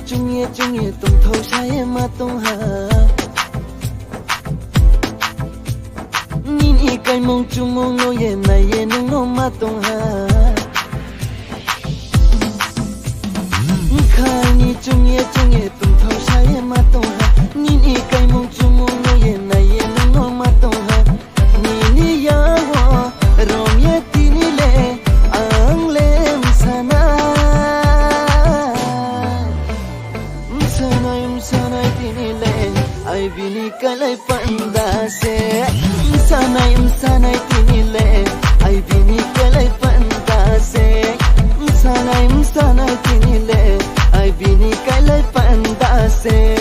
chung ye tum thau shaye ma tum ha ni kai mong chung mong no ye na ye nung no ma tum ha khai ni chung ye tum thau shaye ma tum ha ni kai mong chung mong no ye na ye nung no ma tum ha ni ya wo rom ye tini le ang lem sana sanay tinile ay bini kalay pandase sanay tinile ay bini kalay pandase sanay tinile ay bini kalay pandase